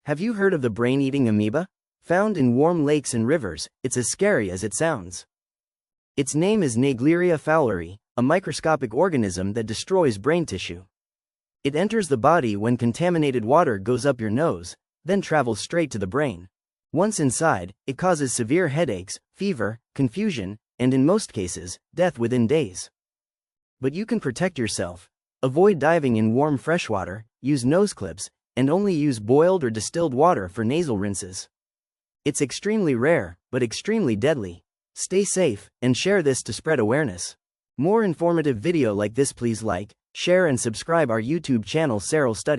Have you heard of the brain-eating amoeba? Found in warm lakes and rivers, it's as scary as it sounds. Its name is Naegleria fowleri, a microscopic organism that destroys brain tissue. It enters the body when contaminated water goes up your nose, then travels straight to the brain. Once inside, it causes severe headaches, fever, confusion, and in most cases, death within days. But you can protect yourself. Avoid diving in warm freshwater, use nose clips, and only use boiled or distilled water for nasal rinses. It's extremely rare, but extremely deadly. Stay safe, and share this to spread awareness. More informative video like this, please like, share and subscribe our YouTube channel SaralStudy.